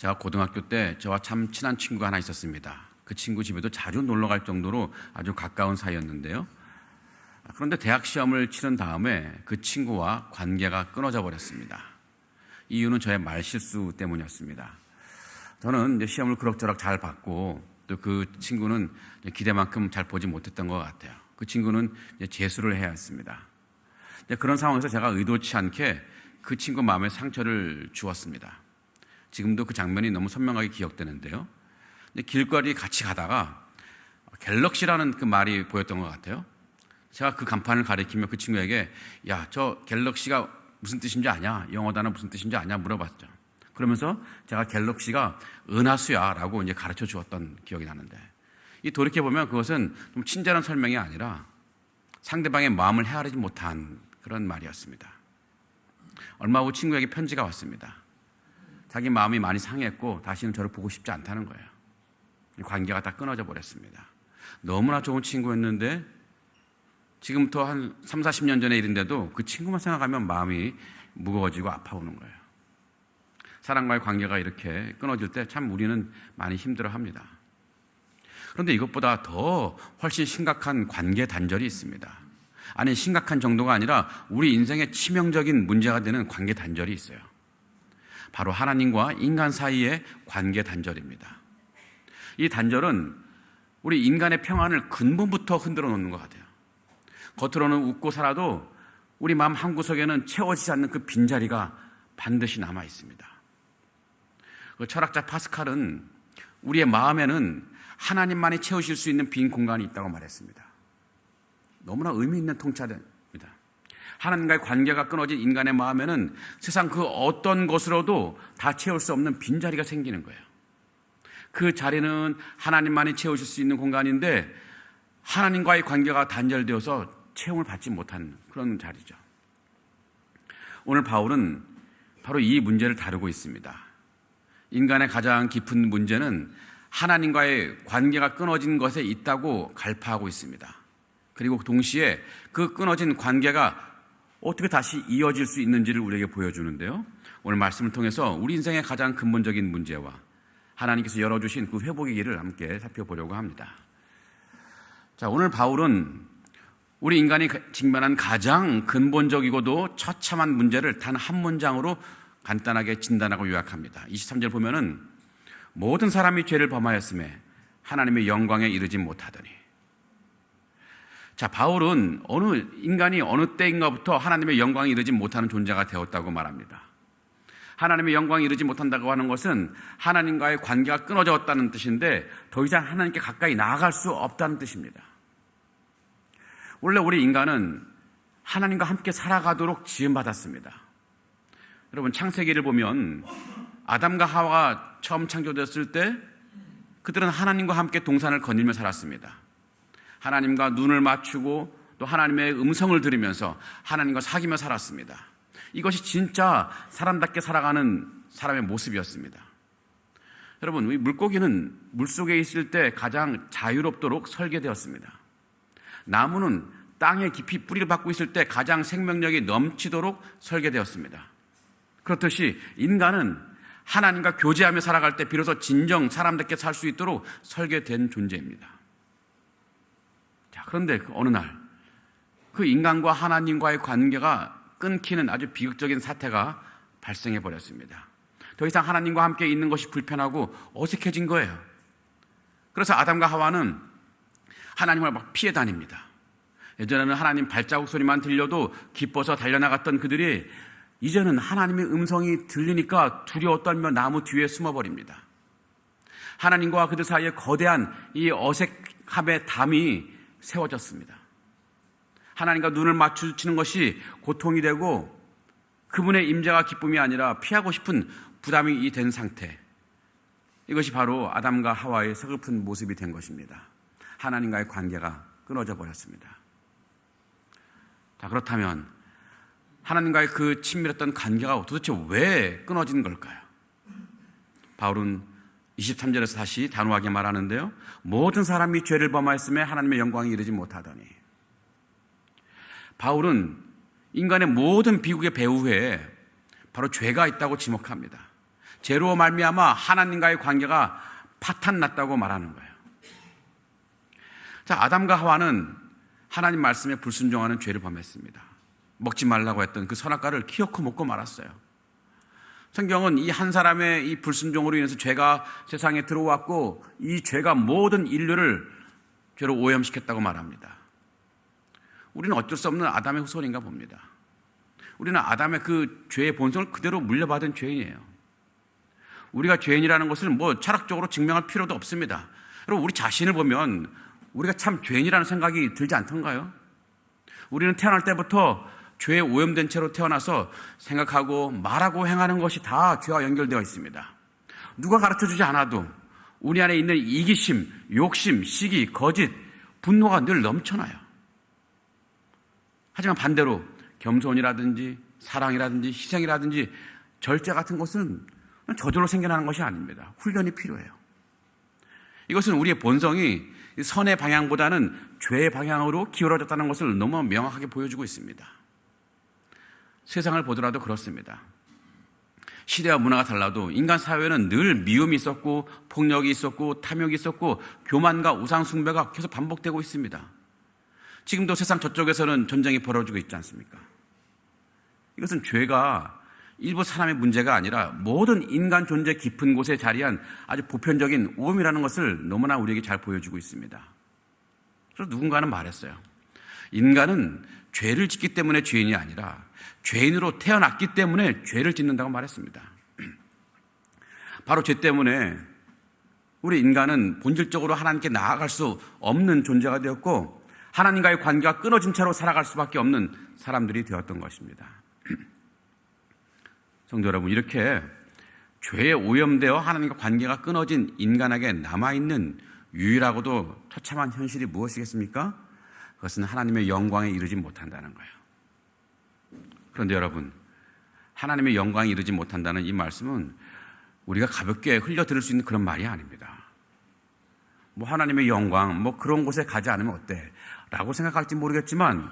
제가 고등학교 때 저와 참 친한 친구가 하나 있었습니다. 그 친구 집에도 자주 놀러 갈 정도로 아주 가까운 사이였는데요. 그런데 대학 시험을 치른 다음에 그 친구와 관계가 끊어져 버렸습니다. 이유는 저의 말실수 때문이었습니다. 저는 이제 시험을 그럭저럭 잘 봤고 또 그 친구는 기대만큼 잘 보지 못했던 것 같아요. 그 친구는 이제 재수를 해야 했습니다. 그런 상황에서 제가 의도치 않게 그 친구 마음에 상처를 주었습니다. 지금도 그 장면이 너무 선명하게 기억되는데요. 길거리 같이 가다가 갤럭시라는 그 말이 보였던 것 같아요. 제가 그 간판을 가리키며 그 친구에게 야, 저 갤럭시가 무슨 뜻인지 아냐? 영어 단어 무슨 뜻인지 아냐? 물어봤죠. 그러면서 제가 갤럭시가 은하수야 라고 이제 가르쳐 주었던 기억이 나는데, 이 돌이켜보면 그것은 좀 친절한 설명이 아니라 상대방의 마음을 헤아리지 못한 그런 말이었습니다. 얼마 후 친구에게 편지가 왔습니다. 자기 마음이 많이 상했고 다시는 저를 보고 싶지 않다는 거예요. 관계가 다 끊어져 버렸습니다. 너무나 좋은 친구였는데 지금부터 한 3, 40년 전의 일인데도 그 친구만 생각하면 마음이 무거워지고 아파오는 거예요. 사람과의 관계가 이렇게 끊어질 때 참 우리는 많이 힘들어합니다. 그런데 이것보다 더 훨씬 심각한 관계 단절이 있습니다. 아니, 심각한 정도가 아니라 우리 인생의 치명적인 문제가 되는 관계 단절이 있어요. 바로 하나님과 인간 사이의 관계 단절입니다. 이 단절은 우리 인간의 평안을 근본부터 흔들어 놓는 것 같아요. 겉으로는 웃고 살아도 우리 마음 한구석에는 채워지지 않는 그 빈자리가 반드시 남아 있습니다. 그 철학자 파스칼은 우리의 마음에는 하나님만이 채우실 수 있는 빈 공간이 있다고 말했습니다. 너무나 의미 있는 통찰입니다. 하나님과의 관계가 끊어진 인간의 마음에는 세상 그 어떤 것으로도 다 채울 수 없는 빈자리가 생기는 거예요. 그 자리는 하나님만이 채우실 수 있는 공간인데 하나님과의 관계가 단절되어서 채움을 받지 못하는 그런 자리죠. 오늘 바울은 바로 이 문제를 다루고 있습니다. 인간의 가장 깊은 문제는 하나님과의 관계가 끊어진 것에 있다고 갈파하고 있습니다. 그리고 동시에 그 끊어진 관계가 어떻게 다시 이어질 수 있는지를 우리에게 보여주는데요. 오늘 말씀을 통해서 우리 인생의 가장 근본적인 문제와 하나님께서 열어주신 그 회복의 길을 함께 살펴보려고 합니다. 자, 오늘 바울은 우리 인간이 직면한 가장 근본적이고도 처참한 문제를 단 한 문장으로 간단하게 진단하고 요약합니다. 23절 보면은 모든 사람이 죄를 범하였음에 하나님의 영광에 이르지 못하더니. 자, 바울은 인간이 어느 때인가부터 하나님의 영광에 이르지 못하는 존재가 되었다고 말합니다. 하나님의 영광에 이르지 못한다고 하는 것은 하나님과의 관계가 끊어졌다는 뜻인데 더 이상 하나님께 가까이 나아갈 수 없다는 뜻입니다. 원래 우리 인간은 하나님과 함께 살아가도록 지음받았습니다. 여러분, 창세기를 보면 아담과 하와가 처음 창조됐을 때 그들은 하나님과 함께 동산을 거닐며 살았습니다. 하나님과 눈을 맞추고 또 하나님의 음성을 들으면서 하나님과 사귀며 살았습니다. 이것이 진짜 사람답게 살아가는 사람의 모습이었습니다. 여러분, 이 물고기는 물속에 있을 때 가장 자유롭도록 설계되었습니다. 나무는 땅에 깊이 뿌리를 박고 있을 때 가장 생명력이 넘치도록 설계되었습니다. 그렇듯이 인간은 하나님과 교제하며 살아갈 때 비로소 진정 사람답게 살 수 있도록 설계된 존재입니다. 자, 그런데 어느 날 그 인간과 하나님과의 관계가 끊기는 아주 비극적인 사태가 발생해 버렸습니다. 더 이상 하나님과 함께 있는 것이 불편하고 어색해진 거예요. 그래서 아담과 하와는 하나님을 막 피해 다닙니다. 예전에는 하나님 발자국 소리만 들려도 기뻐서 달려나갔던 그들이 이제는 하나님의 음성이 들리니까 두려워 떨며 나무 뒤에 숨어버립니다. 하나님과 그들 사이에 거대한 이 어색함의 담이 세워졌습니다. 하나님과 눈을 마주치는 것이 고통이 되고 그분의 임재가 기쁨이 아니라 피하고 싶은 부담이 된 상태. 이것이 바로 아담과 하와의 서글픈 모습이 된 것입니다. 하나님과의 관계가 끊어져 버렸습니다. 자, 그렇다면 하나님과의 그 친밀했던 관계가 도대체 왜 끊어진 걸까요? 바울은 23절에서 다시 단호하게 말하는데요. 모든 사람이 죄를 범하였음에 하나님의 영광에 이르지 못하더니. 바울은 인간의 모든 비극의 배후에 바로 죄가 있다고 지목합니다. 죄로 말미암아 하나님과의 관계가 파탄났다고 말하는 거예요. 자, 아담과 하와는 하나님 말씀에 불순종하는 죄를 범했습니다. 먹지 말라고 했던 그 선악과를 기어코 먹고 말았어요. 성경은 이 한 사람의 이 불순종으로 인해서 죄가 세상에 들어왔고 이 죄가 모든 인류를 죄로 오염시켰다고 말합니다. 우리는 어쩔 수 없는 아담의 후손인가 봅니다. 우리는 아담의 그 죄의 본성을 그대로 물려받은 죄인이에요. 우리가 죄인이라는 것을 철학적으로 증명할 필요도 없습니다. 여러분, 우리 자신을 보면 우리가 참 죄인이라는 생각이 들지 않던가요? 우리는 태어날 때부터 죄에 오염된 채로 태어나서 생각하고 말하고 행하는 것이 다 죄와 연결되어 있습니다. 누가 가르쳐주지 않아도 우리 안에 있는 이기심, 욕심, 시기, 거짓, 분노가 늘 넘쳐나요. 하지만 반대로 겸손이라든지 사랑이라든지 희생이라든지 절제 같은 것은 저절로 생겨나는 것이 아닙니다. 훈련이 필요해요. 이것은 우리의 본성이 선의 방향보다는 죄의 방향으로 기울어졌다는 것을 너무 명확하게 보여주고 있습니다. 세상을 보더라도 그렇습니다. 시대와 문화가 달라도 인간 사회에는 늘 미움이 있었고 폭력이 있었고 탐욕이 있었고 교만과 우상 숭배가 계속 반복되고 있습니다. 지금도 세상 저쪽에서는 전쟁이 벌어지고 있지 않습니까? 이것은 죄가 일부 사람의 문제가 아니라 모든 인간 존재 깊은 곳에 자리한 아주 보편적인 오염이라는 것을 너무나 우리에게 잘 보여주고 있습니다. 그래서 누군가는 말했어요. 인간은 죄를 짓기 때문에 죄인이 아니라 죄인으로 태어났기 때문에 죄를 짓는다고 말했습니다. 바로 죄 때문에 우리 인간은 본질적으로 하나님께 나아갈 수 없는 존재가 되었고 하나님과의 관계가 끊어진 채로 살아갈 수밖에 없는 사람들이 되었던 것입니다. 성도 여러분, 이렇게 죄에 오염되어 하나님과 관계가 끊어진 인간에게 남아있는 유일하고도 처참한 현실이 무엇이겠습니까? 그것은 하나님의 영광에 이르지 못한다는 거예요. 그런데 여러분, 하나님의 영광에 이르지 못한다는 이 말씀은 우리가 가볍게 흘려 들을 수 있는 그런 말이 아닙니다. 하나님의 영광, 그런 곳에 가지 않으면 어때? 라고 생각할지 모르겠지만,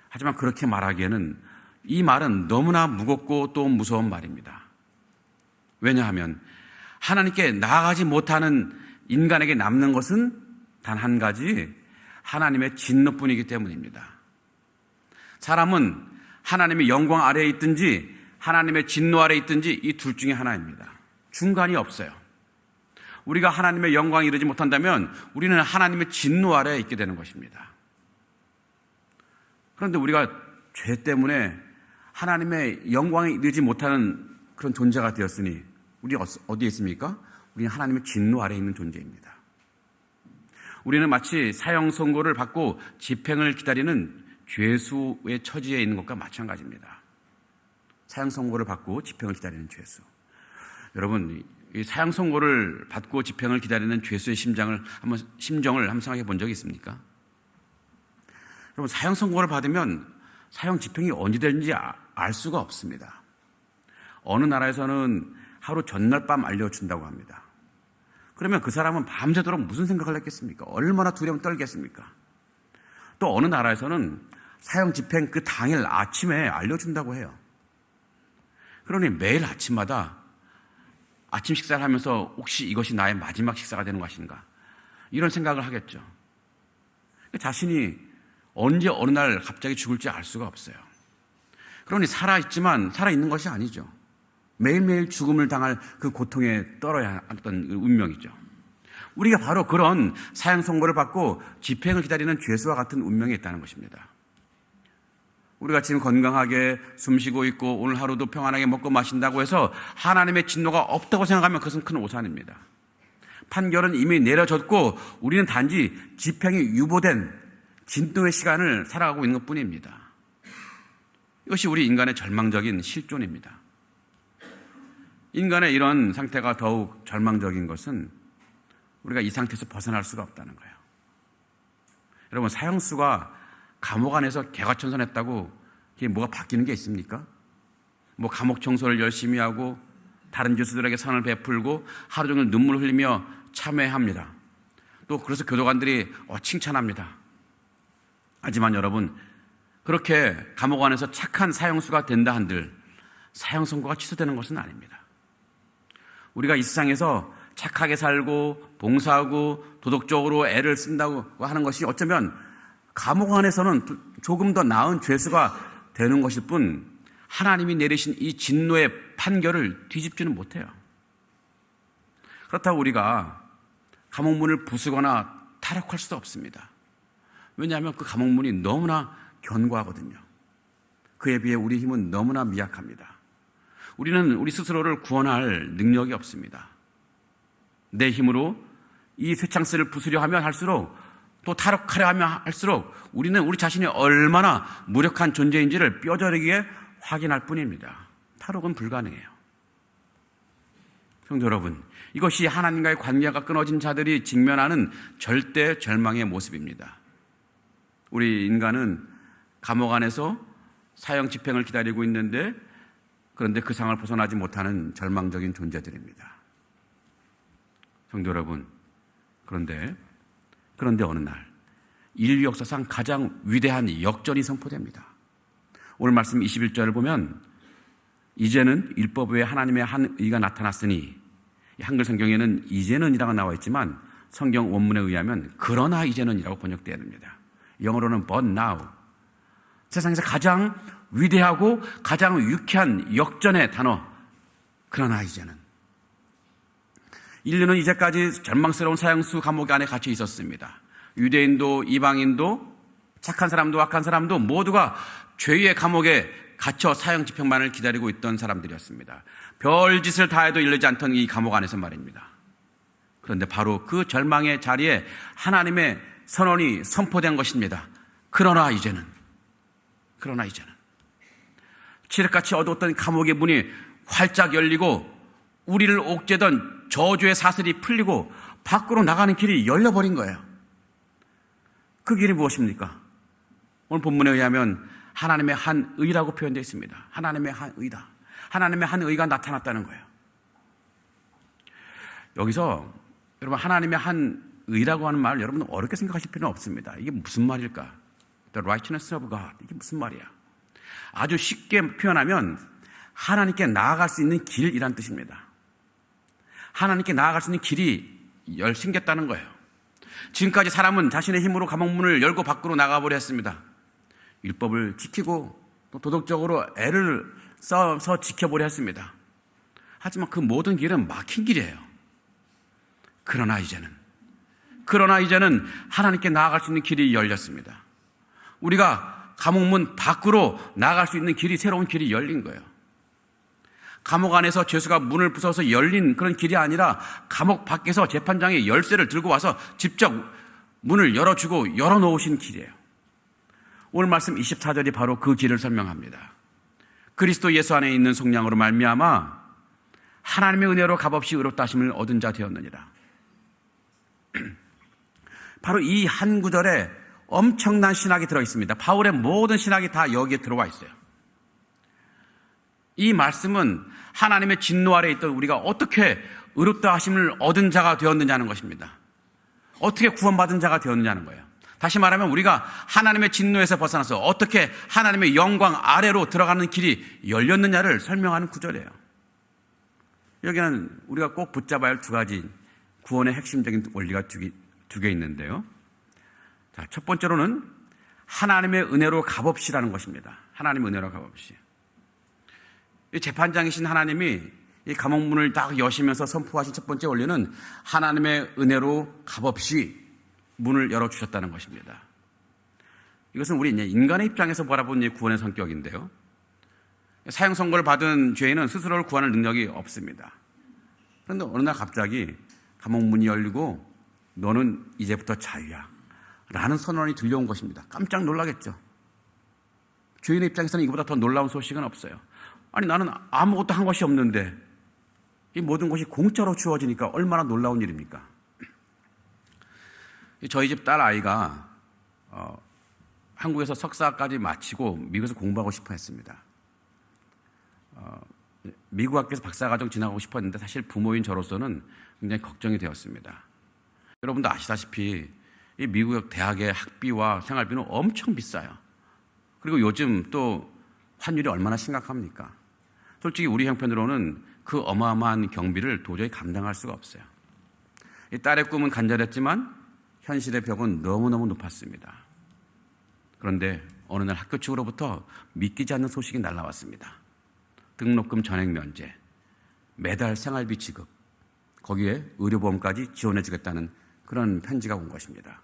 하지만 그렇게 말하기에는 이 말은 너무나 무겁고 또 무서운 말입니다. 왜냐하면 하나님께 나아가지 못하는 인간에게 남는 것은 단 한 가지, 하나님의 진노뿐이기 때문입니다. 사람은 하나님의 영광 아래에 있든지 하나님의 진노 아래에 있든지 이 둘 중에 하나입니다. 중간이 없어요. 우리가 하나님의 영광에 이르지 못한다면 우리는 하나님의 진노 아래에 있게 되는 것입니다. 그런데 우리가 죄 때문에 하나님의 영광에 이르지 못하는 그런 존재가 되었으니 우리 어디에 있습니까? 우리는 하나님의 진노 아래에 있는 존재입니다. 우리는 마치 사형 선고를 받고 집행을 기다리는 죄수의 처지에 있는 것과 마찬가지입니다. 사형 선고를 받고 집행을 기다리는 죄수. 여러분, 이 사형 선고를 받고 집행을 기다리는 죄수의 심정을 한번 생각해 본 적이 있습니까? 여러분, 사형 선고를 받으면 사형 집행이 언제 되는지 알 수가 없습니다. 어느 나라에서는 하루 전날 밤 알려준다고 합니다. 그러면 그 사람은 밤새도록 무슨 생각을 했겠습니까? 얼마나 두려움 떨겠습니까? 또 어느 나라에서는 사형 집행 그 당일 아침에 알려준다고 해요. 그러니 매일 아침마다 아침 식사를 하면서 혹시 이것이 나의 마지막 식사가 되는 것인가? 이런 생각을 하겠죠. 자신이 언제 어느 날 갑자기 죽을지 알 수가 없어요. 그러니 살아있지만 살아있는 것이 아니죠. 매일매일 죽음을 당할 그 고통에 떨어야 했던 운명이죠. 우리가 바로 그런 사형 선고를 받고 집행을 기다리는 죄수와 같은 운명에 있다는 것입니다. 우리가 지금 건강하게 숨쉬고 있고 오늘 하루도 평안하게 먹고 마신다고 해서 하나님의 진노가 없다고 생각하면 그것은 큰 오산입니다. 판결은 이미 내려졌고 우리는 단지 집행이 유보된 진노의 시간을 살아가고 있는 것뿐입니다. 이것이 우리 인간의 절망적인 실존입니다. 인간의 이런 상태가 더욱 절망적인 것은 우리가 이 상태에서 벗어날 수가 없다는 거예요. 여러분, 사형수가 감옥 안에서 개과천선했다고 이게 뭐가 바뀌는 게 있습니까? 감옥 청소를 열심히 하고 다른 죄수들에게 선을 베풀고 하루 종일 눈물 흘리며 참회합니다. 또 그래서 교도관들이 칭찬합니다. 하지만 여러분, 그렇게 감옥 안에서 착한 사형수가 된다 한들 사형 선고가 취소되는 것은 아닙니다. 우리가 이 세상에서 착하게 살고 봉사하고 도덕적으로 애를 쓴다고 하는 것이 어쩌면 감옥 안에서는 조금 더 나은 죄수가 되는 것일 뿐 하나님이 내리신 이 진노의 판결을 뒤집지는 못해요. 그렇다고 우리가 감옥문을 부수거나 타락할 수도 없습니다. 왜냐하면 그 감옥문이 너무나 견고하거든요. 그에 비해 우리 힘은 너무나 미약합니다. 우리는 우리 스스로를 구원할 능력이 없습니다. 내 힘으로 이 쇠창살을 부수려 하면 할수록 또 타락하려 하면 할수록 우리는 우리 자신이 얼마나 무력한 존재인지를 뼈저리게 확인할 뿐입니다. 탈옥은 불가능해요. 성도 여러분, 이것이 하나님과의 관계가 끊어진 자들이 직면하는 절대 절망의 모습입니다. 우리 인간은 감옥 안에서 사형 집행을 기다리고 있는데 그런데 그 상을 벗어나지 못하는 절망적인 존재들입니다. 성도 여러분, 그런데 어느 날 인류 역사상 가장 위대한 역전이 선포됩니다. 오늘 말씀 21절을 보면 이제는 율법 외에 하나님의 한 의가 나타났으니, 한글 성경에는 이제는이라고 나와 있지만 성경 원문에 의하면 그러나 이제는이라고 번역되어야 됩니다. 영어로는 but now. 세상에서 가장 위대하고 가장 유쾌한 역전의 단어, 그러나 이제는. 인류는 이제까지 절망스러운 사형수 감옥 안에 갇혀 있었습니다. 유대인도 이방인도 착한 사람도 악한 사람도 모두가 죄의 감옥에 갇혀 사형 집행만을 기다리고 있던 사람들이었습니다. 별짓을 다해도 이르지 않던 이 감옥 안에서 말입니다. 그런데 바로 그 절망의 자리에 하나님의 선언이 선포된 것입니다. 그러나 이제는 칠흑같이 어두웠던 감옥의 문이 활짝 열리고 우리를 옥죄던 저주의 사슬이 풀리고 밖으로 나가는 길이 열려버린 거예요. 그 길이 무엇입니까? 오늘 본문에 의하면 하나님의 한 의라고 표현되어 있습니다. 하나님의 한 의다. 하나님의 한 의가 나타났다는 거예요. 여기서 여러분, 하나님의 한 의라고 하는 말을 여러분 어렵게 생각하실 필요는 없습니다. 이게 무슨 말일까? The righteousness of God. 이게 무슨 말이야? 아주 쉽게 표현하면 하나님께 나아갈 수 있는 길이란 뜻입니다. 하나님께 나아갈 수 있는 길이 생겼다는 거예요. 지금까지 사람은 자신의 힘으로 감옥문을 열고 밖으로 나가보려 했습니다. 율법을 지키고 또 도덕적으로 애를 써서 지켜보려 했습니다. 하지만 그 모든 길은 막힌 길이에요. 그러나 이제는 하나님께 나아갈 수 있는 길이 열렸습니다. 우리가 감옥문 밖으로 나아갈 수 있는 길이, 새로운 길이 열린 거예요. 감옥 안에서 죄수가 문을 부숴서 열린 그런 길이 아니라 감옥 밖에서 재판장이 열쇠를 들고 와서 직접 문을 열어주고 열어놓으신 길이에요. 오늘 말씀 24절이 바로 그 길을 설명합니다. 그리스도 예수 안에 있는 속량으로 말미암아 하나님의 은혜로 값없이 의롭다 하심을 얻은 자 되었느니라. 바로 이 한 구절에 엄청난 신학이 들어있습니다. 바울의 모든 신학이 다 여기에 들어와 있어요. 이 말씀은 하나님의 진노 아래에 있던 우리가 어떻게 의롭다 하심을 얻은 자가 되었느냐는 것입니다. 어떻게 구원받은 자가 되었느냐는 거예요. 다시 말하면 우리가 하나님의 진노에서 벗어나서 어떻게 하나님의 영광 아래로 들어가는 길이 열렸느냐를 설명하는 구절이에요. 여기는 우리가 꼭 붙잡아야 할 두 가지 구원의 핵심적인 원리가 두 개 있는데요. 자, 첫 번째로는 하나님의 은혜로 값없이라는 것입니다. 하나님의 은혜로 값없이. 이 재판장이신 하나님이 이 감옥문을 딱 여시면서 선포하신 첫 번째 원리는 하나님의 은혜로 값없이 문을 열어주셨다는 것입니다. 이것은 우리 인간의 입장에서 바라본 구원의 성격인데요. 사형 선고를 받은 죄인은 스스로를 구원할 능력이 없습니다. 그런데 어느 날 갑자기 감옥문이 열리고 너는 이제부터 자유야 라는 선언이 들려온 것입니다. 깜짝 놀라겠죠. 죄인의 입장에서는 이보다 더 놀라운 소식은 없어요. 아니, 나는 아무것도 한 것이 없는데 이 모든 것이 공짜로 주어지니까 얼마나 놀라운 일입니까? 저희 집 딸 아이가 한국에서 석사까지 마치고 미국에서 공부하고 싶어 했습니다. 미국 학교에서 박사과정 진학하고 싶어 했는데 사실 부모인 저로서는 굉장히 걱정이 되었습니다. 여러분도 아시다시피 이 미국 대학의 학비와 생활비는 엄청 비싸요. 그리고 요즘 또 환율이 얼마나 심각합니까? 솔직히 우리 형편으로는 그 어마어마한 경비를 도저히 감당할 수가 없어요. 이 딸의 꿈은 간절했지만 현실의 벽은 너무너무 높았습니다. 그런데 어느 날 학교 측으로부터 믿기지 않는 소식이 날라왔습니다. 등록금 전액 면제, 매달 생활비 지급, 거기에 의료보험까지 지원해 주겠다는 그런 편지가 온 것입니다.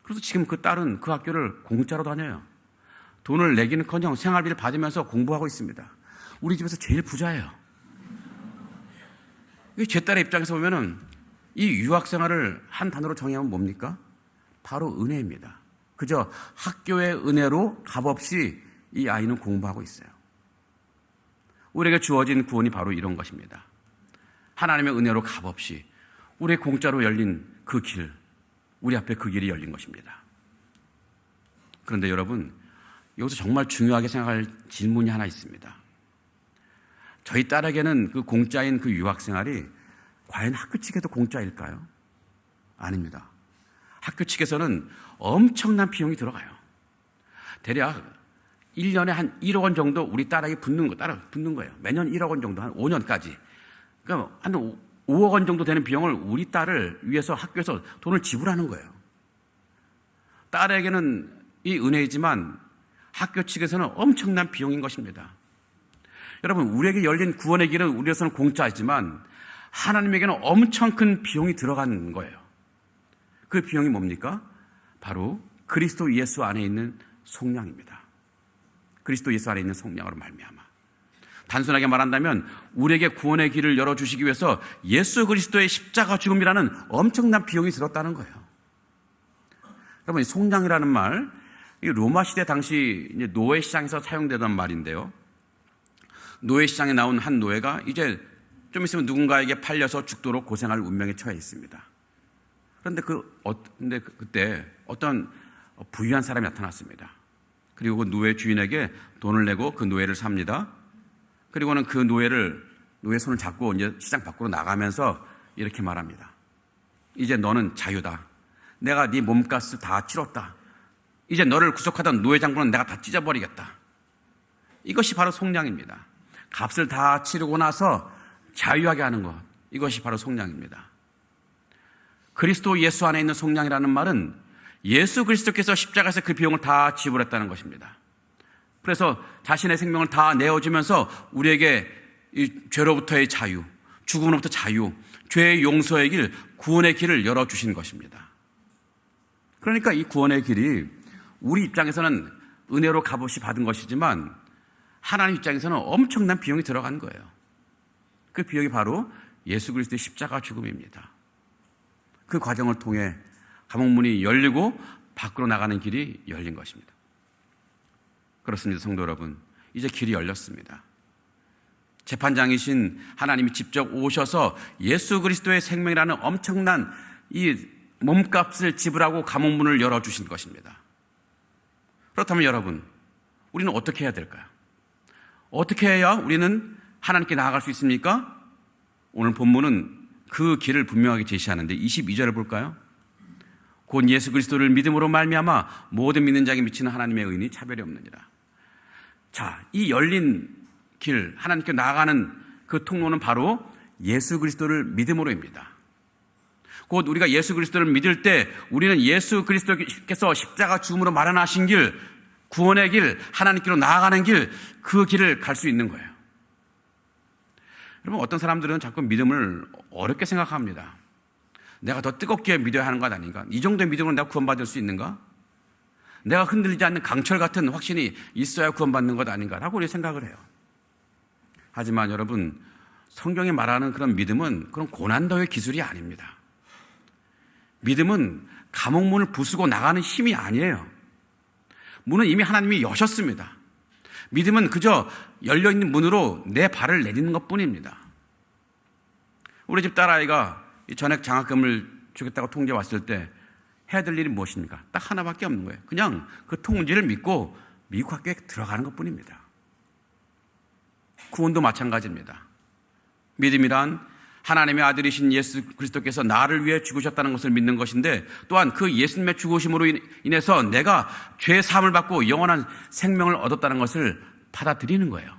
그래서 지금 그 딸은 그 학교를 공짜로 다녀요. 돈을 내기는커녕 생활비를 받으면서 공부하고 있습니다. 우리 집에서 제일 부자예요. 제 딸의 입장에서 보면은 이 유학생활을 한 단어로 정의하면 뭡니까? 바로 은혜입니다. 그저 학교의 은혜로 값없이 이 아이는 공부하고 있어요. 우리에게 주어진 구원이 바로 이런 것입니다. 하나님의 은혜로 값없이 우리의 공짜로 열린 그 길, 우리 앞에 그 길이 열린 것입니다. 그런데 여러분, 여기서 정말 중요하게 생각할 질문이 하나 있습니다. 저희 딸에게는 그 공짜인 그 유학생활이 과연 학교 측에도 공짜일까요? 아닙니다. 학교 측에서는 엄청난 비용이 들어가요. 대략 1년에 한 1억 원 정도 우리 딸에게 붙는 거예요. 매년 1억 원 정도, 한 5년까지. 그러니까 한 5억 원 정도 되는 비용을 우리 딸을 위해서 학교에서 돈을 지불하는 거예요. 딸에게는 이 은혜이지만 학교 측에서는 엄청난 비용인 것입니다. 여러분, 우리에게 열린 구원의 길은 우리에서는 공짜이지만 하나님에게는 엄청 큰 비용이 들어간 거예요. 그 비용이 뭡니까? 바로 그리스도 예수 안에 있는 속량입니다. 그리스도 예수 안에 있는 속량으로 말미암아. 단순하게 말한다면 우리에게 구원의 길을 열어주시기 위해서 예수 그리스도의 십자가 죽음이라는 엄청난 비용이 들었다는 거예요. 여러분, 이 속량이라는 말, 이 로마 시대 당시 이제 노예 시장에서 사용되던 말인데요. 노예 시장에 나온 한 노예가 이제 좀 있으면 누군가에게 팔려서 죽도록 고생할 운명에 처해 있습니다. 그런데 그때 어떤 부유한 사람이 나타났습니다. 그리고 그 노예 주인에게 돈을 내고 그 노예를 삽니다. 그리고는 그 노예 손을 잡고 이제 시장 밖으로 나가면서 이렇게 말합니다. 이제 너는 자유다. 내가 네 몸값을 다 치렀다. 이제 너를 구속하던 노예 장부는 내가 다 찢어버리겠다. 이것이 바로 속량입니다. 값을 다 치르고 나서 자유하게 하는 것. 이것이 바로 속량입니다. 그리스도 예수 안에 있는 속량이라는 말은 예수 그리스도께서 십자가에서 그 비용을 다 지불했다는 것입니다. 그래서 자신의 생명을 다 내어주면서 우리에게 이 죄로부터의 자유, 죽음으로부터 자유, 죄의 용서의 길, 구원의 길을 열어주신 것입니다. 그러니까 이 구원의 길이 우리 입장에서는 은혜로 값없이 받은 것이지만 하나님 입장에서는 엄청난 비용이 들어간 거예요. 그 비용이 바로 예수 그리스도의 십자가 죽음입니다. 그 과정을 통해 감옥문이 열리고 밖으로 나가는 길이 열린 것입니다. 그렇습니다, 성도 여러분. 이제 길이 열렸습니다. 재판장이신 하나님이 직접 오셔서 예수 그리스도의 생명이라는 엄청난 이 몸값을 지불하고 감옥문을 열어주신 것입니다. 그렇다면 여러분, 우리는 어떻게 해야 될까요? 어떻게 해야 우리는 하나님께 나아갈 수 있습니까? 오늘 본문은 그 길을 분명하게 제시하는데 22절을 볼까요? 곧 예수 그리스도를 믿음으로 말미암아 모든 믿는 자에게 미치는 하나님의 의인이 차별이 없느니라. 자, 이 열린 길, 하나님께 나아가는 그 통로는 바로 예수 그리스도를 믿음으로입니다. 곧 우리가 예수 그리스도를 믿을 때 우리는 예수 그리스도께서 십자가 죽음으로 마련하신 길, 구원의 길, 하나님께로 나아가는 길, 그 길을 갈 수 있는 거예요. 여러분, 어떤 사람들은 자꾸 믿음을 어렵게 생각합니다. 내가 더 뜨겁게 믿어야 하는 것 아닌가? 이 정도의 믿음으로 내가 구원받을 수 있는가? 내가 흔들리지 않는 강철 같은 확신이 있어야 구원받는 것 아닌가라고 우리 생각을 해요. 하지만 여러분, 성경이 말하는 그런 믿음은 그런 고난도의 기술이 아닙니다. 믿음은 감옥문을 부수고 나가는 힘이 아니에요. 문은 이미 하나님이 여셨습니다. 믿음은 그저 열려있는 문으로 내 발을 내딛는 것뿐입니다. 우리 집 딸아이가 전액 장학금을 주겠다고 통지 왔을 때 해야 될 일이 무엇입니까? 딱 하나밖에 없는 거예요. 그냥 그 통지를 믿고 미국 학교에 들어가는 것뿐입니다. 구원도 마찬가지입니다. 믿음이란 하나님의 아들이신 예수 그리스도께서 나를 위해 죽으셨다는 것을 믿는 것인데, 또한 그 예수님의 죽으심으로 인해서 내가 죄 사함을 받고 영원한 생명을 얻었다는 것을 받아들이는 거예요.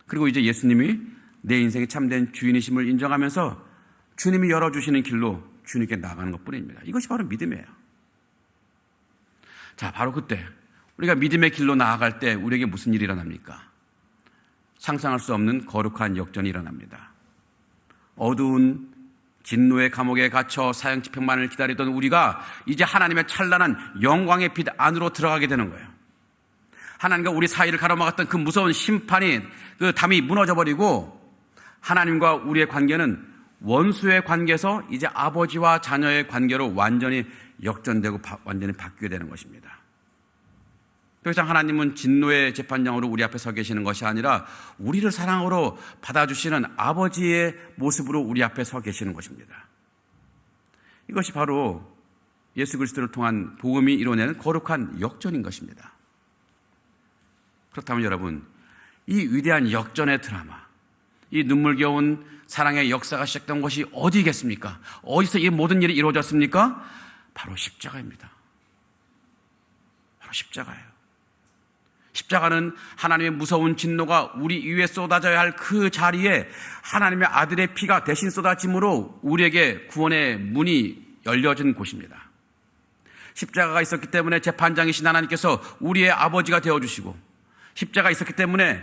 그리고 이제 예수님이 내 인생의 참된 주인이심을 인정하면서 주님이 열어주시는 길로 주님께 나가는 것뿐입니다. 이것이 바로 믿음이에요. 자, 바로 그때 우리가 믿음의 길로 나아갈 때 우리에게 무슨 일이 일어납니까? 상상할 수 없는 거룩한 역전이 일어납니다. 어두운 진노의 감옥에 갇혀 사형 집행만을 기다리던 우리가 이제 하나님의 찬란한 영광의 빛 안으로 들어가게 되는 거예요. 하나님과 우리 사이를 가로막았던 그 무서운 심판이, 그 담이 무너져버리고 하나님과 우리의 관계는 원수의 관계에서 이제 아버지와 자녀의 관계로 완전히 역전되고 완전히 바뀌게 되는 것입니다. 더 이상 하나님은 진노의 재판장으로 우리 앞에 서 계시는 것이 아니라 우리를 사랑으로 받아주시는 아버지의 모습으로 우리 앞에 서 계시는 것입니다. 이것이 바로 예수 그리스도를 통한 복음이 이뤄내는 거룩한 역전인 것입니다. 그렇다면 여러분, 이 위대한 역전의 드라마, 이 눈물겨운 사랑의 역사가 시작된 것이 어디겠습니까? 어디서 이 모든 일이 이루어졌습니까? 바로 십자가입니다. 바로 십자가예요. 십자가는 하나님의 무서운 진노가 우리 위에 쏟아져야 할 그 자리에 하나님의 아들의 피가 대신 쏟아짐으로 우리에게 구원의 문이 열려진 곳입니다. 십자가가 있었기 때문에 재판장이신 하나님께서 우리의 아버지가 되어주시고, 십자가가 있었기 때문에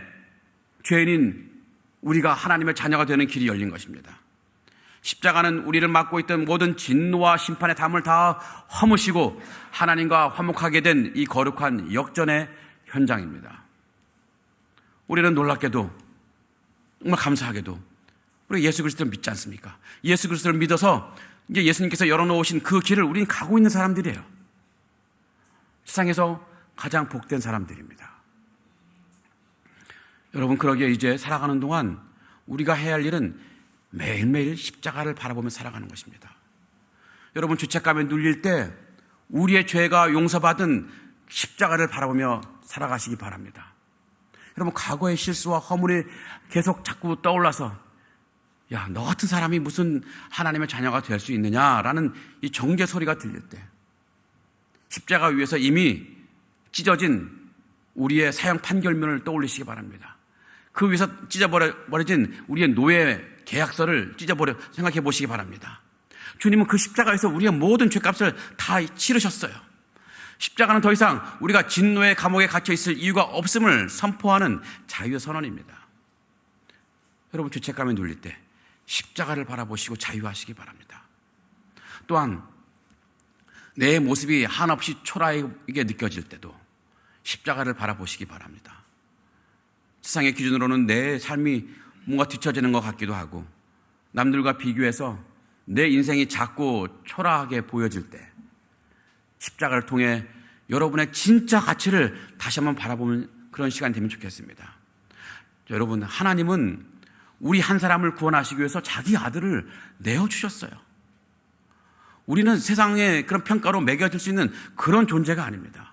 죄인인 우리가 하나님의 자녀가 되는 길이 열린 것입니다. 십자가는 우리를 맡고 있던 모든 진노와 심판의 담을 다 허무시고 하나님과 화목하게 된 이 거룩한 역전의 현장입니다. 우리는 놀랍게도, 정말 감사하게도 우리 예수 그리스도를 믿지 않습니까? 예수 그리스도를 믿어서 이제 예수님께서 열어놓으신 그 길을 우리는 가고 있는 사람들이에요. 세상에서 가장 복된 사람들입니다. 여러분, 그러기에 이제 살아가는 동안 우리가 해야 할 일은 매일매일 십자가를 바라보며 살아가는 것입니다. 여러분, 죄책감에 눌릴 때 우리의 죄가 용서받은 십자가를 바라보며 살아가시기 바랍니다. 여러분, 과거의 실수와 허물이 계속 자꾸 떠올라서 야, 너 같은 사람이 무슨 하나님의 자녀가 될 수 있느냐라는 이 정죄 소리가 들릴 때 십자가 위에서 이미 찢어진 우리의 사형 판결문을 떠올리시기 바랍니다. 그 위에서 찢어버려진 우리의 노예 계약서를 생각해 보시기 바랍니다. 주님은 그 십자가에서 우리의 모든 죄값을 다 치르셨어요. 십자가는 더 이상 우리가 진노의 감옥에 갇혀 있을 이유가 없음을 선포하는 자유의 선언입니다. 여러분, 죄책감에 눌릴 때 십자가를 바라보시고 자유하시기 바랍니다. 또한 내 모습이 한없이 초라하게 느껴질 때도 십자가를 바라보시기 바랍니다. 세상의 기준으로는 내 삶이 뭔가 뒤처지는 것 같기도 하고 남들과 비교해서 내 인생이 작고 초라하게 보여질 때 십자가를 통해 여러분의 진짜 가치를 다시 한번 바라보는 그런 시간이 되면 좋겠습니다. 여러분, 하나님은 우리 한 사람을 구원하시기 위해서 자기 아들을 내어주셨어요. 우리는 세상의 그런 평가로 매겨질 수 있는 그런 존재가 아닙니다.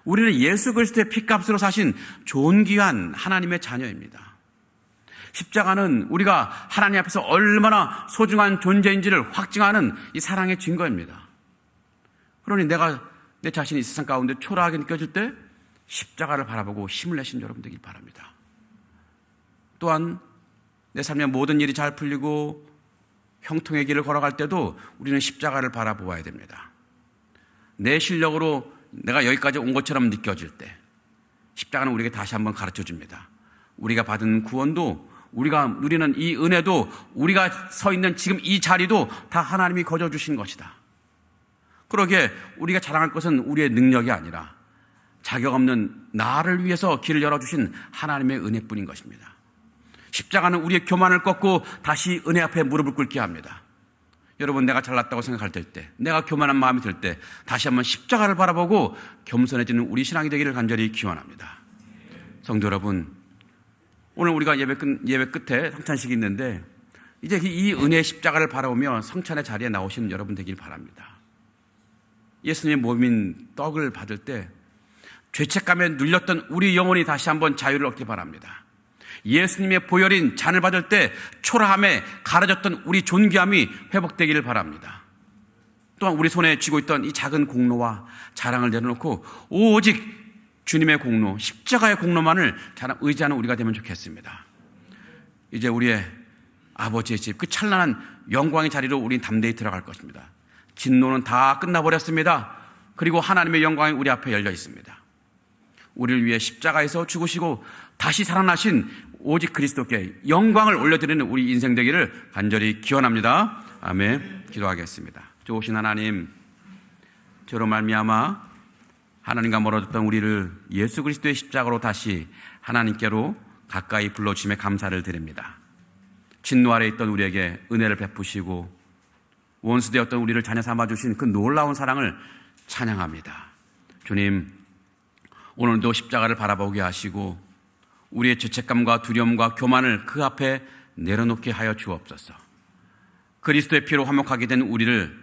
우리는 예수 그리스도의 피값으로 사신 존귀한 하나님의 자녀입니다. 십자가는 우리가 하나님 앞에서 얼마나 소중한 존재인지를 확증하는 이 사랑의 증거입니다. 그러니 내가 내 자신이 이 세상 가운데 초라하게 느껴질 때 십자가를 바라보고 힘을 내신 여러분 되길 바랍니다. 또한 내 삶의 모든 일이 잘 풀리고 형통의 길을 걸어갈 때도 우리는 십자가를 바라보아야 됩니다. 내 실력으로 내가 여기까지 온 것처럼 느껴질 때 십자가는 우리에게 다시 한번 가르쳐 줍니다. 우리가 받은 구원도, 우리가 누리는 이 은혜도, 우리가 서 있는 지금 이 자리도 다 하나님이 거저 주신 것이다. 그러기에 우리가 자랑할 것은 우리의 능력이 아니라 자격 없는 나를 위해서 길을 열어주신 하나님의 은혜뿐인 것입니다. 십자가는 우리의 교만을 꺾고 다시 은혜 앞에 무릎을 꿇게 합니다. 여러분, 내가 잘났다고 생각할 때, 내가 교만한 마음이 들 때 다시 한번 십자가를 바라보고 겸손해지는 우리 신앙이 되기를 간절히 기원합니다. 성도 여러분, 오늘 우리가 예배 끝에 성찬식이 있는데 이제 이 은혜의 십자가를 바라보며 성찬의 자리에 나오시는 여러분 되길 바랍니다. 예수님의 몸인 떡을 받을 때 죄책감에 눌렸던 우리 영혼이 다시 한번 자유를 얻기 바랍니다. 예수님의 보혈인 잔을 받을 때 초라함에 가려졌던 우리 존귀함이 회복되기를 바랍니다. 또한 우리 손에 쥐고 있던 이 작은 공로와 자랑을 내려놓고 오직 주님의 공로, 십자가의 공로만을 의지하는 우리가 되면 좋겠습니다. 이제 우리의 아버지의 집, 그 찬란한 영광의 자리로 우린 담대히 들어갈 것입니다. 진노는 다 끝나버렸습니다. 그리고 하나님의 영광이 우리 앞에 열려 있습니다. 우리를 위해 십자가에서 죽으시고 다시 살아나신 오직 그리스도께 영광을 올려드리는 우리 인생 되기를 간절히 기원합니다. 아멘. 기도하겠습니다. 좋으신 하나님, 저로 말미암아 하나님과 멀어졌던 우리를 예수 그리스도의 십자가로 다시 하나님께로 가까이 불러주심에 감사를 드립니다. 진노 아래 있던 우리에게 은혜를 베푸시고 원수되었던 우리를 자녀 삼아주신 그 놀라운 사랑을 찬양합니다. 주님, 오늘도 십자가를 바라보게 하시고 우리의 죄책감과 두려움과 교만을 그 앞에 내려놓게 하여 주옵소서. 그리스도의 피로 화목하게 된 우리를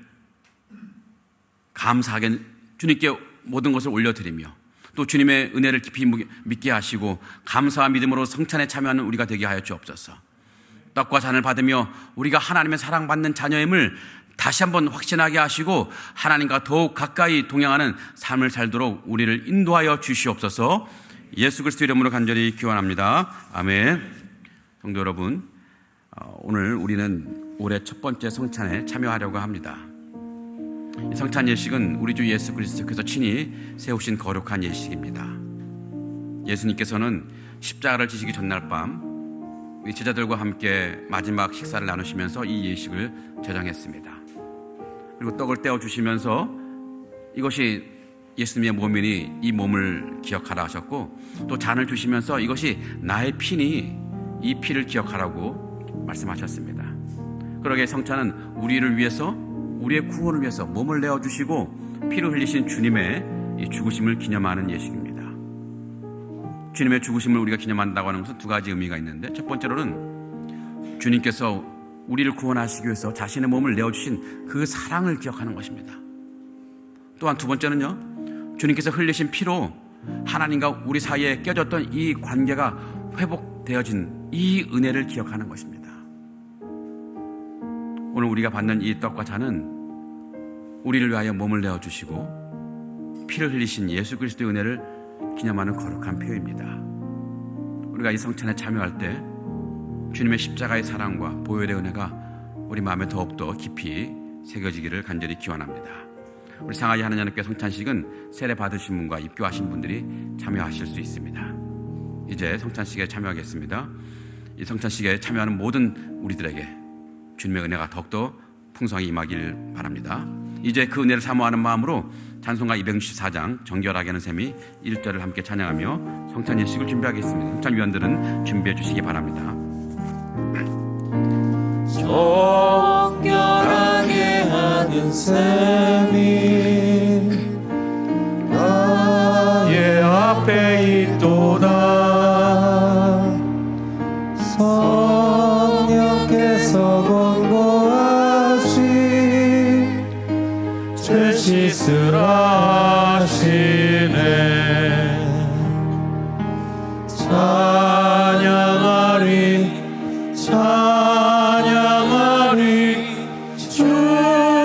감사하게 주님께 모든 것을 올려드리며 또 주님의 은혜를 깊이 믿게 하시고 감사와 믿음으로 성찬에 참여하는 우리가 되게 하여 주옵소서. 떡과 잔을 받으며 우리가 하나님의 사랑받는 자녀임을 다시 한번 확신하게 하시고 하나님과 더욱 가까이 동행하는 삶을 살도록 우리를 인도하여 주시옵소서. 예수 그리스도 이름으로 간절히 기원합니다. 아멘. 성도 여러분, 오늘 우리는 올해 첫 번째 성찬에 참여하려고 합니다. 이 성찬 예식은 우리 주 예수 그리스도께서 친히 세우신 거룩한 예식입니다. 예수님께서는 십자가를 지시기 전날 밤 우리 제자들과 함께 마지막 식사를 나누시면서 이 예식을 제정했습니다. 그리고 떡을 떼어 주시면서 이것이 예수님의 몸이니 이 몸을 기억하라 하셨고, 또 잔을 주시면서 이것이 나의 피니 이 피를 기억하라고 말씀하셨습니다. 그러게 성찬은 우리를 위해서, 우리의 구원을 위해서 몸을 내어주시고 피를 흘리신 주님의 이 죽으심을 기념하는 예식입니다. 주님의 죽으심을 우리가 기념한다고 하는 것은 두 가지 의미가 있는데, 첫 번째로는 주님께서 우리를 구원하시기 위해서 자신의 몸을 내어주신 그 사랑을 기억하는 것입니다. 또한 두 번째는요, 주님께서 흘리신 피로 하나님과 우리 사이에 깨졌던 이 관계가 회복되어진 이 은혜를 기억하는 것입니다. 오늘 우리가 받는 이 떡과 잔은 우리를 위하여 몸을 내어주시고 피를 흘리신 예수 그리스도의 은혜를 기념하는 거룩한 표입니다. 우리가 이 성찬에 참여할 때 주님의 십자가의 사랑과 보혈의 은혜가 우리 마음에 더욱더 깊이 새겨지기를 간절히 기원합니다. 우리 상하이 하나님께 성찬식은 세례 받으신 분과 입교하신 분들이 참여하실 수 있습니다. 이제 성찬식에 참여하겠습니다. 이 성찬식에 참여하는 모든 우리들에게 주님의 은혜가 더욱더 풍성히 임하길 바랍니다. 이제 그 은혜를 사모하는 마음으로 찬송가 264장 정결하게 하는 셈이 1절을 함께 찬양하며 성찬 예식을 준비하겠습니다. 성찬위원들은 준비해 주시기 바랍니다. 정결하게 하는 셈이 나의 앞에 있도다. 성령께서 권고하신 죄 씻으라 하시네. 찬양하리 찬양하리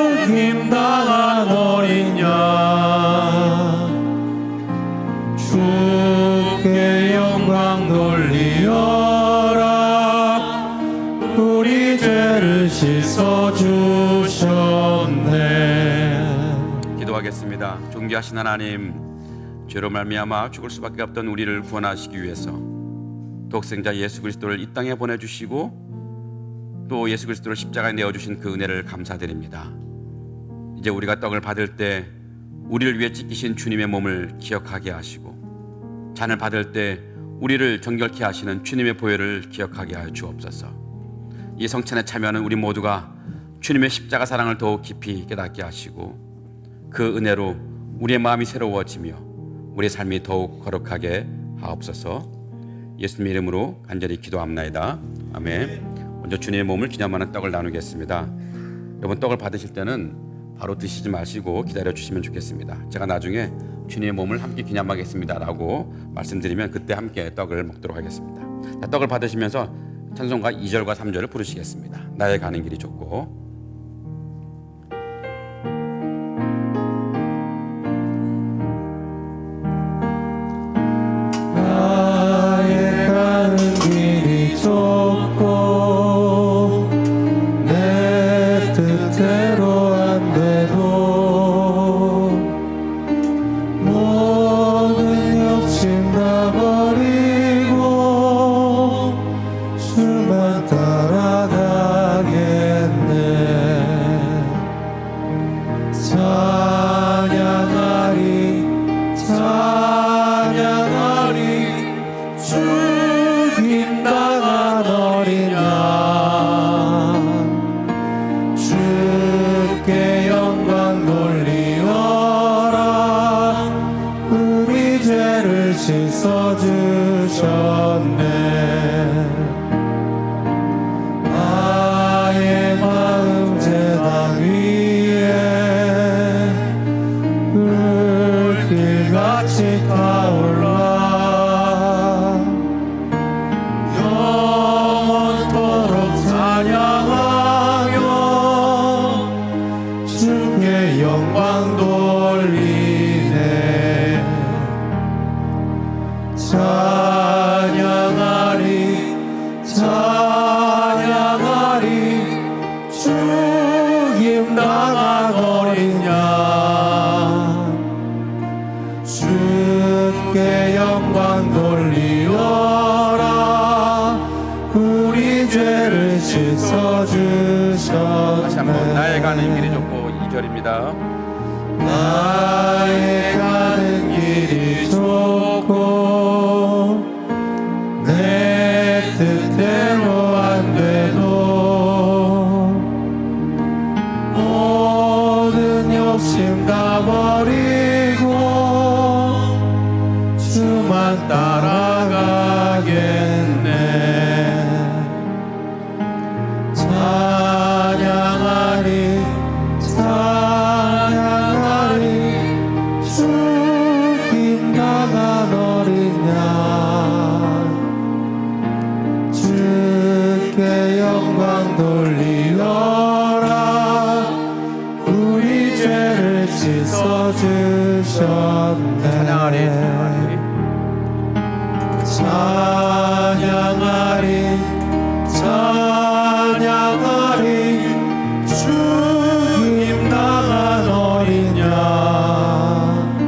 죽임당한 어린 양 주께 영광 돌리어라. 우리 죄를 씻어주셨네. 기도하겠습니다. 존귀하신 하나님, 죄로 말미암아 죽을 수밖에 없던 우리를 구원하시기 위해서 독생자 예수 그리스도를 이 땅에 보내주시고 또 예수 그리스도를 십자가에 내어주신 그 은혜를 감사드립니다. 이제 우리가 떡을 받을 때 우리를 위해 찢기신 주님의 몸을 기억하게 하시고 잔을 받을 때 우리를 정결케 하시는 주님의 보혈을 기억하게 하여 주옵소서. 이 성찬에 참여하는 우리 모두가 주님의 십자가 사랑을 더욱 깊이 깨닫게 하시고 그 은혜로 우리의 마음이 새로워지며 우리의 삶이 더욱 거룩하게 하옵소서. 예수님의 이름으로 간절히 기도합나이다. 아멘. 먼저 주님의 몸을 기념하는 떡을 나누겠습니다. 여러분, 떡을 받으실 때는 바로 드시지 마시고 기다려 주시면 좋겠습니다. 제가 나중에 주님의 몸을 함께 기념하겠습니다 라고 말씀드리면 그때 함께 떡을 먹도록 하겠습니다. 자, 떡을 받으시면서 찬송가 2절과 3절을 부르시겠습니다. 나의 가는 길이 좁고 죽임 당한 어린 양 주께 영광 돌리어라 우리 죄를 씻어주셨네. 다시 한번 나의 가는 길이 좁고 2절입니다. 나의 가는 길이 좁고 내 뜻대로 안 돼도 모든 욕심 다 버리고 주만 따라가겠네. 찬양하리 찬양하리 죽임 당한 어린 양 주께 영광 돌리어라 우리 죄를 씻어주셨네. 찬양하리 찬양하리 죽임 당한 어린 양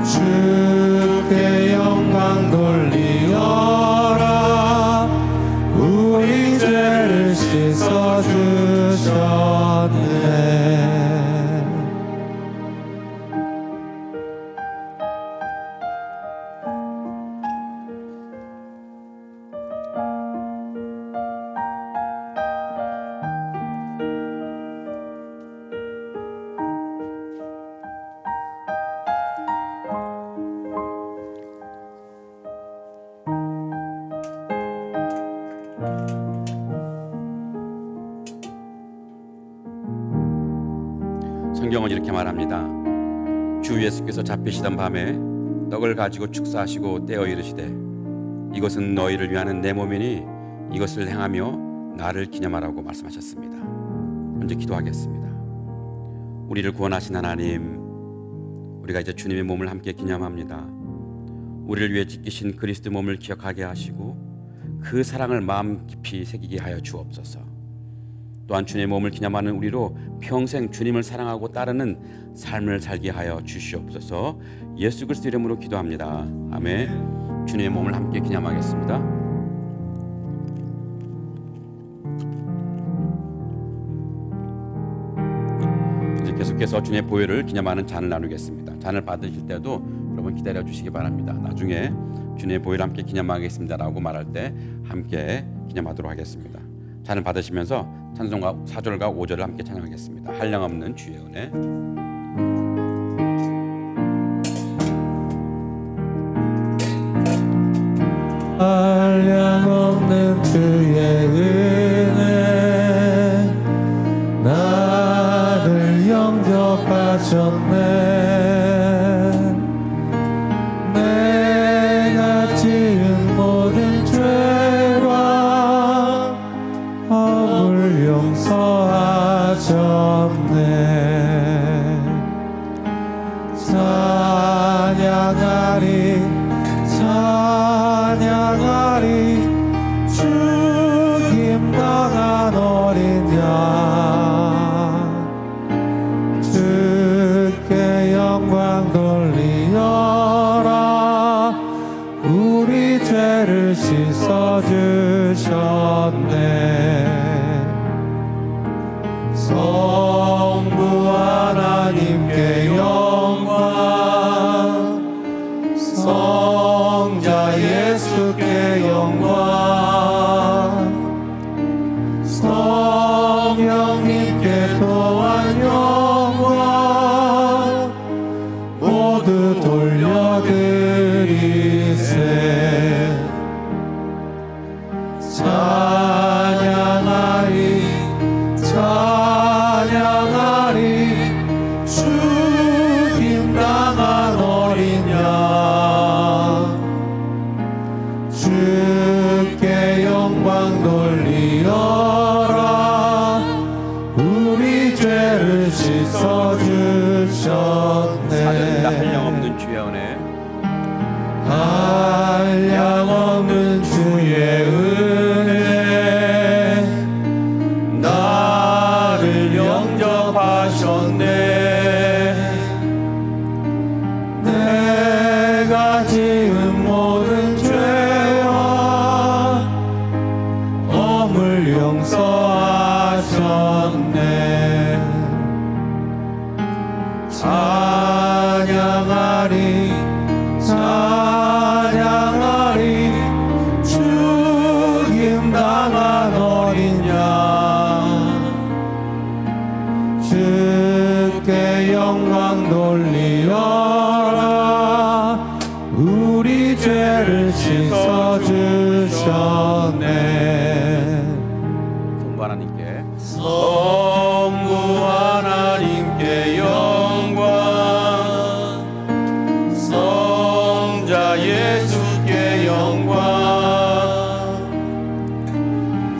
주께 영광 돌리어라 우리 죄를 씻어주셨네. 성경은 이렇게 말합니다. 주 예수께서 잡히시던 밤에 떡을 가지고 축사하시고 떼어 이르시되 이것은 너희를 위하는 내 몸이니 이것을 행하며 나를 기념하라고 말씀하셨습니다. 먼저 기도하겠습니다. 우리를 구원하신 하나님, 우리가 이제 주님의 몸을 함께 기념합니다. 우리를 위해 찢기신 그리스도 몸을 기억하게 하시고 그 사랑을 마음 깊이 새기게 하여 주옵소서. 또한 주님의 몸을 기념하는 우리로 평생 주님을 사랑하고 따르는 삶을 살게 하여 주시옵소서. 예수 그리스도 이름으로 기도합니다. 아멘. 주님의 몸을 함께 기념하겠습니다. 이제 계속해서 주님의 보혈을 기념하는 잔을 나누겠습니다. 잔을 받으실 때도 여러분 기다려 주시기 바랍니다. 나중에 주님의 보혈을 함께 기념하겠습니다라고 말할 때 함께 기념하도록 하겠습니다. 잔을 받으시면서 찬송가 4절과 5절을 함께 찬양하겠습니다. 한량없는 주의 은혜. 한량없는 주의 은혜 나를 영접하셨네. 내가 지은 모든 죄와 법을 용서하셨네. 찬양하리 찬양하리 죽임 당한 어린 양 주께 영광 돌리어라 우리 죄를 씻어주셨네. 성부 하나님께 영광 성자 예수께 영광 성령님께 또한 영광 모두 돌려드리세. 찬양하리 찬양하리 죽임 당한 어린 양 주께 영광 돌리어라 우리 죄를 씻어주셨네. 사전이다 한량없는 주의 은혜. 한량없는 주의 은혜 나 영광 돌리어라 우리 죄를 씻어주셨네. 성부 하나님께 성부 하나님께 영광 성자 예수께 영광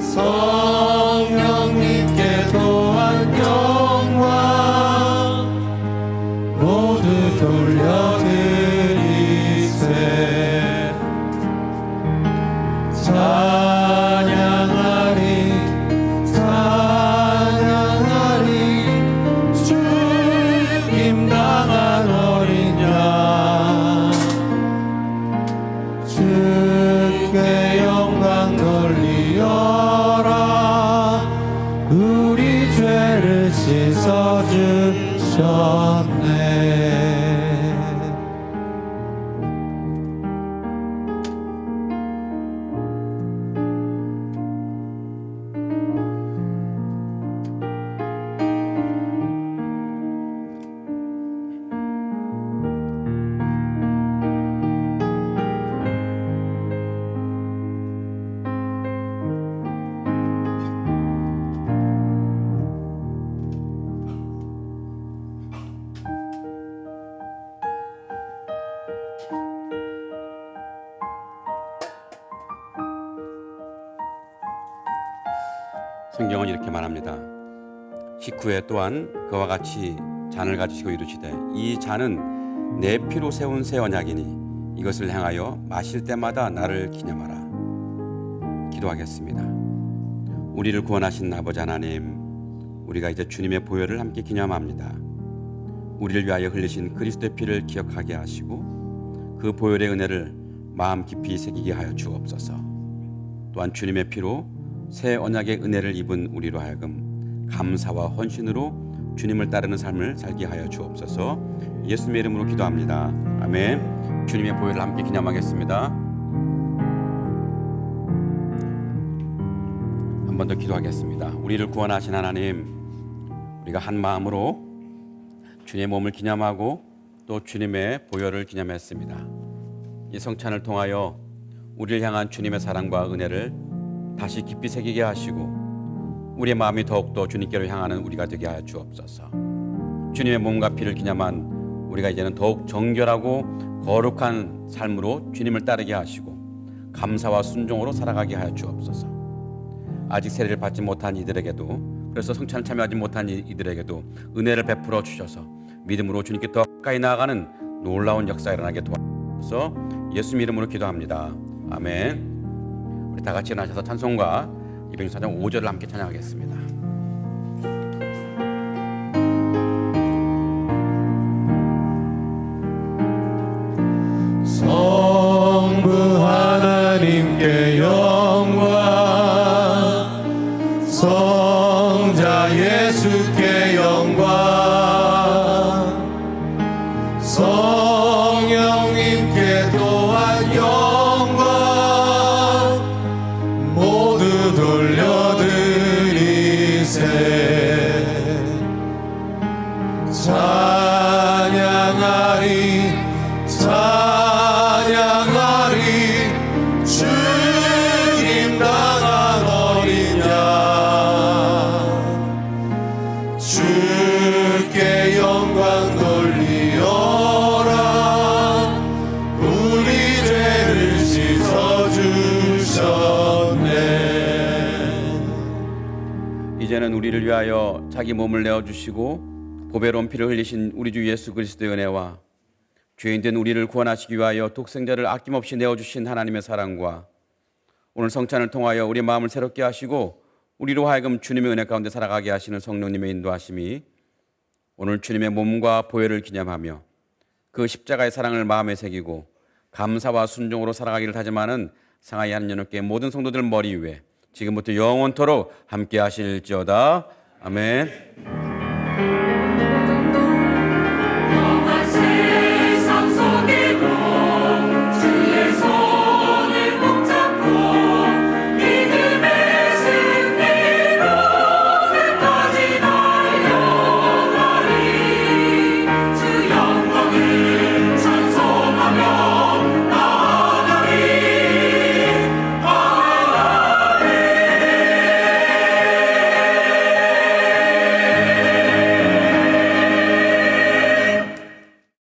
성령님께 또한 영광 모두 돌려드리세. 찬양하리 찬양하리 죽임당한 어린 양 주께 영광 돌리어라 우리 죄를 씻어주셨네. 성경은 이렇게 말합니다. 식후에 또한 그와 같이 잔을 가지시고 이르시되 이 잔은 내 피로 세운 새 언약이니 이것을 행하여 마실 때마다 나를 기념하라. 기도하겠습니다. 우리를 구원하신 아버지 하나님, 우리가 이제 주님의 보혈을 함께 기념합니다. 우리를 위하여 흘리신 그리스도의 피를 기억하게 하시고 그 보혈의 은혜를 마음 깊이 새기게 하여 주옵소서. 또한 주님의 피로 새 언약의 은혜를 입은 우리로 하여금 감사와 헌신으로 주님을 따르는 삶을 살게 하여 주옵소서. 예수님의 이름으로 기도합니다. 아멘. 주님의 보혈을 함께 기념하겠습니다. 한 번 더 기도하겠습니다. 우리를 구원하신 하나님, 우리가 한 마음으로 주님의 몸을 기념하고 또 주님의 보혈을 기념했습니다. 이 성찬을 통하여 우리를 향한 주님의 사랑과 은혜를 다시 깊이 새기게 하시고 우리의 마음이 더욱더 주님께로 향하는 우리가 되게 하여 주옵소서. 주님의 몸과 피를 기념한 우리가 이제는 더욱 정결하고 거룩한 삶으로 주님을 따르게 하시고 감사와 순종으로 살아가게 하여 주옵소서. 아직 세례를 받지 못한 이들에게도, 그래서 성찬을 참여하지 못한 이들에게도 은혜를 베풀어 주셔서 믿음으로 주님께 더 가까이 나아가는 놀라운 역사가 일어나게 도와주셔서 예수님 이름으로 기도합니다. 아멘. 우리 다 같이 일어나셔서 찬송가 264장 5절을 함께 찬양하겠습니다. 성부 하나님께 영광 성자 예수께 영광 성령님께 또한 영광 모두 돌려드리세. 찬양하리 찬양하리 주님 당한 어린 양 주께 영광 돌리어라 우리 죄를 씻어주셨네. 이제는 우리를 위하여 자기 몸을 내어주시고 보배로운 피를 흘리신 우리 주 예수 그리스도의 은혜와 죄인된 우리를 구원하시기 위하여 독생자를 아낌없이 내어주신 하나님의 사랑과 오늘 성찬을 통하여 우리 마음을 새롭게 하시고 우리로 하여금 주님의 은혜 가운데 살아가게 하시는 성령님의 인도하심이 오늘 주님의 몸과 보혈을 기념하며 그 십자가의 사랑을 마음에 새기고 감사와 순종으로 살아가기를 다짐하는 상하이 한연합교회 모든 성도들 머리 위에 지금부터 영원토록 함께 하실지어다. 아멘.